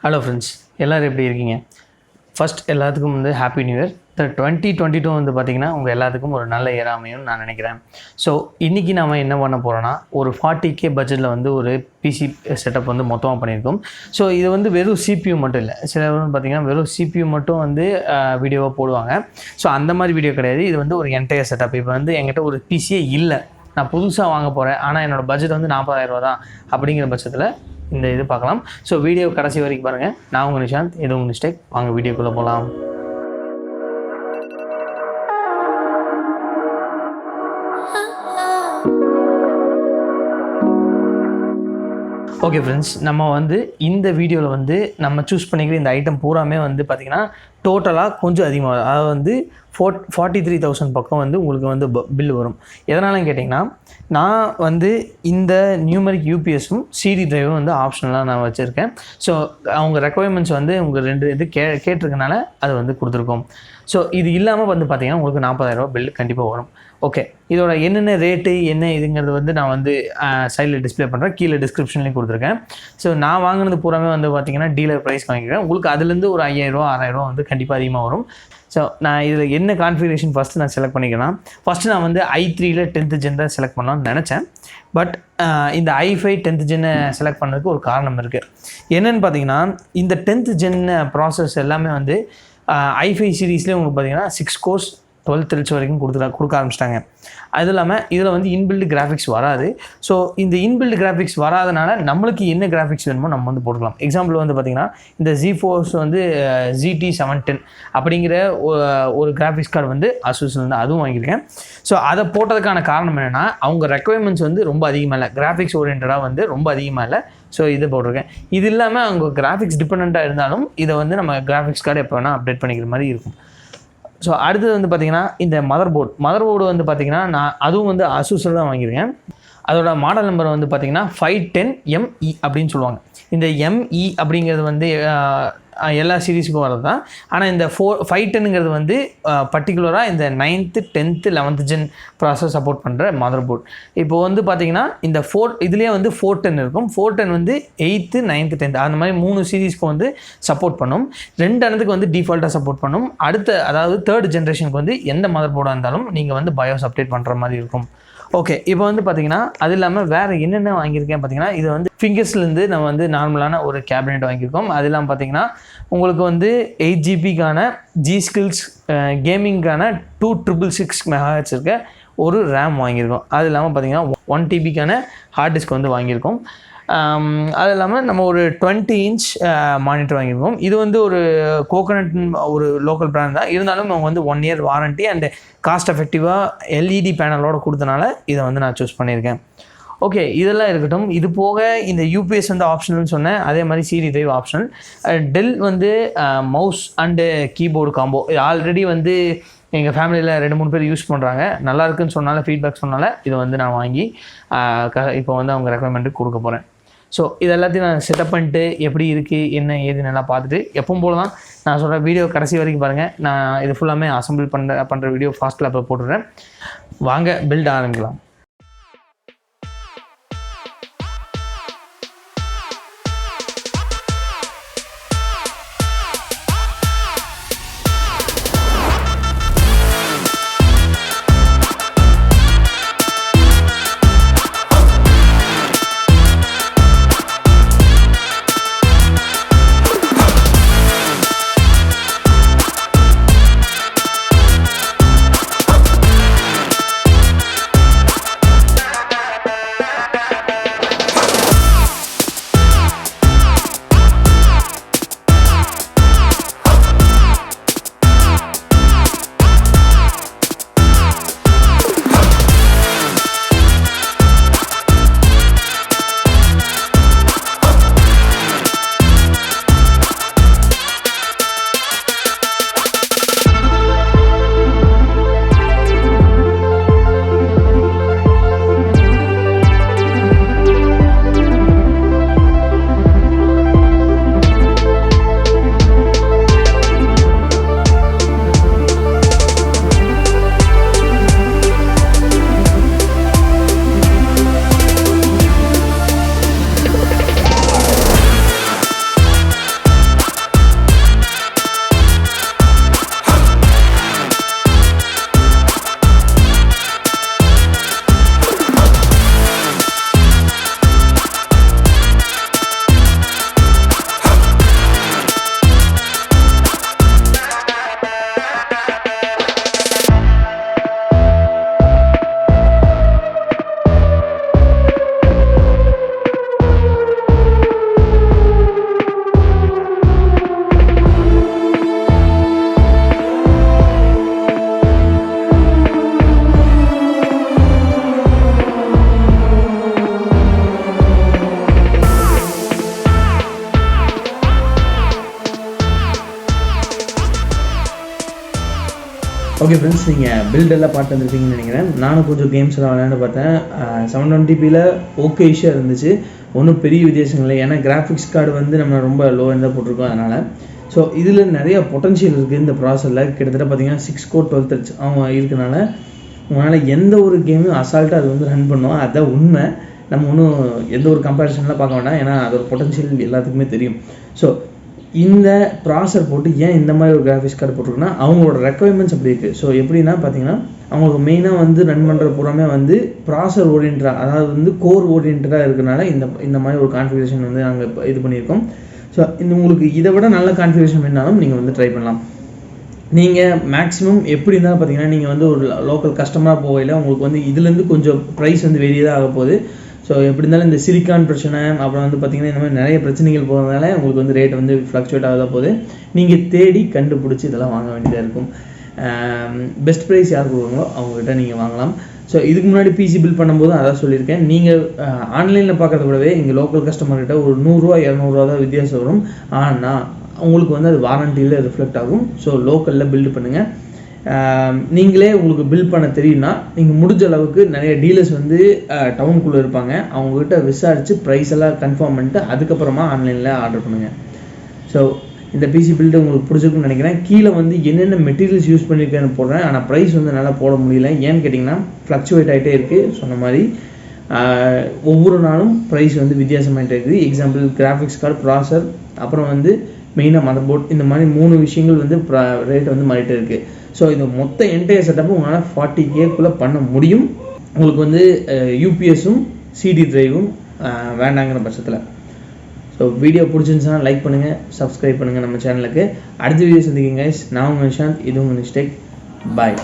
Hello friends, எல்லோரும் எப்படி இருக்கீங்க? ஃபஸ்ட் எல்லாத்துக்கும் வந்து ஹாப்பி நியூ இயர். 2022 வந்து பார்த்திங்கன்னா உங்கள் எல்லாத்துக்கும் ஒரு நல்ல இயர் அமையும்னு நான் நினைக்கிறேன். ஸோ இன்றைக்கி நாம் என்ன பண்ண போகிறோன்னா, ஒரு 40K பட்ஜெட்டில் வந்து ஒரு பிசி செட்டப் வந்து மொத்தமாக பண்ணியிருக்கோம். ஸோ இது வந்து வெறும் CPU மட்டும் இல்லை, சிலர் வந்து பார்த்திங்கன்னா வெறும் CPU மட்டும் வந்து வீடியோவாக போடுவாங்க. ஸோ அந்த மாதிரி வீடியோ கிடையாது, இது வந்து ஒரு என்டையர் செட்டப். இப்போ வந்து என்கிட்ட ஒரு பிசியே இல்லை, நான் புதுசாக வாங்க போகிறேன், ஆனால் என்னோடய பட்ஜெட் வந்து 40,000 தான் அப்படிங்கிற பட்சத்தில் இந்த இது பார்க்கலாம். ஸோ வீடியோ கடைசி வரைக்கும் பாருங்கள். நான் உங்கள் நிஷாந்த், இது உங்கள் NishTech. வாங்க வீடியோக்குள்ளே போகலாம். ஓகே ஃப்ரெண்ட்ஸ், நம்ம வந்து இந்த வீடியோவில் வந்து நம்ம சூஸ் பண்ணிக்கிற இந்த ஐட்டம் பூராமே வந்து பார்த்திங்கன்னா டோட்டலாக கொஞ்சம் அதிகமாக, அதாவது வந்து 43,000 பக்கம் வந்து உங்களுக்கு வந்து பில் வரும். எதனாலும் கேட்டிங்கன்னா, நான் வந்து இந்த நியூமரிக் யூபிஎஸும் சிடி டிரைவும் வந்து ஆப்ஷனலாக நான் வச்சுருக்கேன். ஸோ அவங்க ரெக்குவயர்மெண்ட்ஸ் வந்து உங்கள் 2 இது கேட்டிருக்கனால அது வந்து கொடுத்துருக்கோம். ஸோ இது இல்லாமல் வந்து பார்த்திங்கன்னா உங்களுக்கு 40,000 பில் கண்டிப்பாக வரும். ஓகே, இதோட என்னென்ன ரேட்டு என்ன இதுங்கிறது வந்து நான் வந்து சைடில் டிஸ்பிளே பண்ணுறேன், கீழே டிஸ்கிரிப்ஷன்லேயும் கொடுத்துருக்கேன். ஸோ நான் வாங்கினது பூராமே வந்து பார்த்திங்கன்னா டீலர் ப்ரைஸ் வாங்கிக்கிறேன். உங்களுக்கு அதுலேருந்து ஒரு 5,000 6,000 வந்து கண்டிப்பாக அதிகமாக வரும். ஸோ நான் இதில் என்ன கான்ஃபிகரேஷன் ஃபஸ்ட்டு நான் செலக்ட் பண்ணிக்கிறேன். ஃபஸ்ட்டு நான் வந்து i3ல் 10th gen தான் செலக்ட் பண்ணலாம்னு நினச்சேன். பட் இந்த i5 10th gen செலக்ட் பண்ணதுக்கு ஒரு காரணம் இருக்குது. என்னென்னு பார்த்தீங்கன்னா, இந்த 10th gen ப்ராசஸ் எல்லாமே வந்து i5 சீரீஸ்லேயே உங்களுக்கு பார்த்தீங்கன்னா 6 கோர்ஸ் 12 threads வரைக்கும் கொடுக்க ஆரம்பிச்சிட்டாங்க. அது இல்லாமல் இதில் வந்து இன்பில்டு கிராஃபிக்ஸ் வராது. ஸோ இந்த இன்பில்டு கிராஃபிக்ஸ் வராதனால நம்மளுக்கு என்ன கிராஃபிக்ஸ் வேணுமோ நம்ம வந்து போட்டுக்கலாம். எக்ஸாம்பிள் வந்து பார்த்திங்கன்னா, இந்த GeForce வந்து GT 710 அப்படிங்கிற ஒரு கிராஃபிக்ஸ் கார்டு வந்து Asus வந்து அதுவும் வாங்கியிருக்கேன். ஸோ அதை போட்டதுக்கான காரணம் என்னென்னா, அவங்க ரெக்குவயர்மெண்ட்ஸ் வந்து ரொம்ப அதிகமாக இல்லை, கிராஃபிக்ஸ் ஓரியன்டாக வந்து ரொம்ப அதிகமாக இல்லை. ஸோ இது போட்டிருக்கேன். இது இல்லாமல் அவங்க கிராஃபிக்ஸ் டிபெண்ட்டாக இருந்தாலும் இதை வந்து நம்ம கிராஃபிக்ஸ் கார்டு எப்போ வேணால் அப்டேட் பண்ணிக்கிற மாதிரி இருக்கும். ஸோ அடுத்தது வந்து பார்த்திங்கன்னா, இந்த மதர் போர்டு வந்து பார்த்திங்கன்னா நான் அதுவும் வந்து Asusல தான் வாங்கியிருக்கேன். அதோட மாடல் நம்பர் வந்து பார்த்திங்கன்னா 510ME அப்படின்னு சொல்லுவாங்க. இந்த ME அப்படிங்கிறது வந்து எல்லா சீரீஸுக்கும் வரது தான். ஆனால் இந்த 510ங்கிறது வந்து பர்டிகுலராக இந்த 9th 10th 11th gen process support பண்ணுற மதர் போர்டு. இப்போ வந்து பார்த்திங்கன்னா இந்த இதுலேயே வந்து 410 இருக்கும். 410 வந்து 8th 9th 10th அந்த மாதிரி 3 சீரீஸ்க்கு வந்து சப்போர்ட் பண்ணும். 2 அனதுக்கு வந்து டிஃபால்ட்டாக சப்போர்ட் பண்ணும். அதாவது 3rd ஜென்ரேஷனுக்கு வந்து எந்த மதர் போர்டாக இருந்தாலும் நீங்கள் வந்து பயோஸ் அப்டேட் பண்ணுற மாதிரி இருக்கும். ஓகே, இப்போ வந்து பார்த்திங்கன்னா அது இல்லாமல் வேறு என்னென்ன வாங்கியிருக்கேன் பார்த்திங்கன்னா, இது வந்து ஃபிங்கர்ஸ்லேருந்து நம்ம வந்து நார்மலான ஒரு கேபினெட் வாங்கியிருக்கோம். அது இல்லாமல் பார்த்திங்கன்னா உங்களுக்கு வந்து 8GB G.Skill கேமிங்கான 266 MHz இருக்க ஒரு ரேம் வாங்கியிருக்கோம். அது இல்லாமல் பார்த்திங்கன்னா 1TB ஹார்ட் டிஸ்க் வந்து வாங்கியிருக்கோம். அது இல்லாமல் நம்ம ஒரு 20 inch மானிட்டர் வாங்கியிருக்கோம். இது வந்து ஒரு கோகனட் ஒரு லோக்கல் பிராண்ட் தான், இருந்தாலும் அவங்க வந்து 1 year வாரண்ட்டி அண்ட் காஸ்ட் எஃபெக்டிவாக LED பேனலோடு கொடுத்தனால இதை வந்து நான் சூஸ் பண்ணியிருக்கேன். ஓகே, இதெல்லாம் இருக்கட்டும். இது போக இந்த யூபிஎஸ் வந்து ஆப்ஷனல்னு சொன்னேன், அதே மாதிரி சிடி டிரைவ் ஆப்ஷனல். டெல் வந்து மவுஸ் அண்டு கீபோர்டு காம்போ இது ஆல்ரெடி வந்து எங்கள் ஃபேமிலியில் 2-3 பேர் யூஸ் பண்ணுறாங்க. நல்லா இருக்குன்னு சொன்னால, ஃபீட்பேக் சொன்னால இதை வந்து நான் வாங்கி இப்போ வந்து அவங்க ரெக்கமெண்ட்டுக்கு கொடுக்க போகிறேன். ஸோ இது எல்லாத்தையும் நான் செட்டப் பண்ணிட்டு எப்படி இருக்குது என்ன ஏது நல்லா பார்த்துட்டு எப்பவும் போல தான் நான் சொல்கிற வீடியோ கடைசி வரைக்கும் பாருங்கள். நான் இது ஃபுல்லாமே அசம்பிள் பண்ணுற வீடியோ ஃபாஸ்ட்டில் அப்போ போட்டுடுறேன். வாங்க பில்ட் ஆரம்பிக்கலாம். ஓகே ஃப்ரெண்ட்ஸ், நீங்கள் பில்டெல்லாம் பார்த்து வந்துருப்பீங்கன்னு நினைக்கிறேன். நானும் கொஞ்சம் கேம்ஸ்லாம் விளையாண்டு பார்த்தேன். 720pல ஓகே இஷ்யூ இருந்துச்சு, ஒன்றும் பெரிய வித்தியாசம் இல்லை. ஏன்னா கிராஃபிக்ஸ் கார்டு வந்து நம்ம ரொம்ப லோ எண்டாக போட்டிருக்கோம். அதனால் ஸோ இதில் நிறைய பொட்டன்ஷியல் இருக்குது இந்த ப்ராசரில். கிட்டத்தட்ட பார்த்தீங்கன்னா 6 core 12 threads அவங்க இருக்கனால உங்களால் எந்த ஒரு கேமும் அசால்ட்டாக அது வந்து ரன் பண்ணுவோம். அதுதான் உண்மை. நம்ம ஒன்றும் எந்த ஒரு கம்பேரிசன்லாம் பார்க்க வேண்டாம், ஏன்னா அதோட பொட்டன்ஷியல் எல்லாத்துக்குமே தெரியும். ஸோ இந்த ப்ராசர் போட்டு ஏன் இந்த மாதிரி ஒரு கிராஃபிக்ஸ் கார்டு போட்டிருக்குன்னா அவங்களோட ரெக்குவயர்மெண்ட்ஸ் அப்படி இருக்குது. ஸோ எப்படின்னா பார்த்தீங்கன்னா அவங்களுக்கு மெயினாக வந்து ரன் பண்ணுற பூராமே வந்து ப்ராசர் ஓரியன்டாக, அதாவது வந்து கோர் ஓரியன்டாக இருக்கிறனால இந்த மாதிரி ஒரு கான்ஃபிகரேஷன் வந்து நாங்கள் இது பண்ணியிருக்கோம். ஸோ உங்களுக்கு இதை விட நல்ல கான்ஃபிகரேஷன் வேணாலும் நீங்கள் வந்து ட்ரை பண்ணலாம். நீங்கள் மேக்ஸிமம் எப்படி இருந்தாலும் பார்த்தீங்கன்னா நீங்கள் வந்து ஒரு லோக்கல் கஸ்டமராக போகையில் உங்களுக்கு வந்து இதுலேருந்து கொஞ்சம் ப்ரைஸ் வந்து வெளியே தான் ஆக போகுது. ஸோ எப்படி இருந்தாலும் இந்த சிலிக்கான் பிரச்சனை, அப்புறம் வந்து பார்த்திங்கன்னா இந்த மாதிரி நிறைய பிரச்சனைகள் போகிறதுனால உங்களுக்கு வந்து ரேட் வந்து ஃப்ளக்சுவேட் ஆகாத போது நீங்கள் தேடி கண்டுபிடிச்சி இதெல்லாம் வாங்க வேண்டியதாக இருக்கும். பெஸ்ட் ப்ரைஸ் யார் கொடுக்குறாங்களோ அவங்ககிட்ட நீங்கள் வாங்கலாம். ஸோ இதுக்கு முன்னாடி பிசி பில் பண்ணும்போது அதான் சொல்லியிருக்கேன், நீங்கள் ஆன்லைனில் பார்க்குறத விடவே இங்கே லோக்கல் கஸ்டமர்கிட்ட ஒரு 100 200 தான் வித்தியாசம் வரும். ஆனால் உங்களுக்கு வந்து அது வாரண்டியில் ரிஃப்ளெக்ட் ஆகும். ஸோ லோக்கலில் பில்டு பண்ணுங்கள். நீங்களே உங்களுக்கு பில் பண்ண தெரியும்னா நீங்கள் முடிஞ்ச அளவுக்கு நிறைய டீலர்ஸ் வந்து டவுனுக்குள்ளே இருப்பாங்க, அவங்ககிட்ட விசாரித்து ப்ரைஸ் எல்லாம் கன்ஃபார்ம் பண்ணிட்டு அதுக்கப்புறமா ஆன்லைனில் ஆர்டர் பண்ணுங்கள். ஸோ இந்த பிசி பில்டு உங்களுக்கு பிடிச்சிருக்குன்னு நினைக்கிறேன். கீழே வந்து என்னென்ன மெட்டீரியல்ஸ் யூஸ் பண்ணியிருக்கேன்னு போடுறேன். ஆனால் ப்ரைஸ் வந்து நல்லா போட முடியல. ஏன்னு கேட்டிங்கன்னா ஃப்ளக்சுவேட் ஆகிட்டே இருக்குது. சொன்ன மாதிரி ஒவ்வொரு நாளும் ப்ரைஸ் வந்து வித்தியாசமாகிட்டே இருக்குது. எக்ஸாம்பிள் கிராஃபிக்ஸ் கார்டு, ப்ராசர், அப்புறம் வந்து மெயினாக மதர் போர்ட், இந்த மாதிரி 3 விஷயங்கள் வந்து ரேட் வந்து மாறிட்டே இருக்குது. ஸோ இந்த மொத்த என்டையர் செட்டப்பும் உங்களால் 40Kக்குள்ளே பண்ண முடியும். உங்களுக்கு வந்து யூபிஎஸும் சிடி டிரைவும் வேண்டாங்கிற பட்சத்தில். ஸோ வீடியோ பிடிச்சிருந்துச்சுன்னா லைக் பண்ணுங்கள், சப்ஸ்கிரைப் பண்ணுங்கள் நம்ம சேனலுக்கு. அடுத்த வீடியோ சந்திக்குங்க கைஸ். நான் உங்கள் நிஷாந்த், இது உங்கள் நிஷ்டெக். பாய்.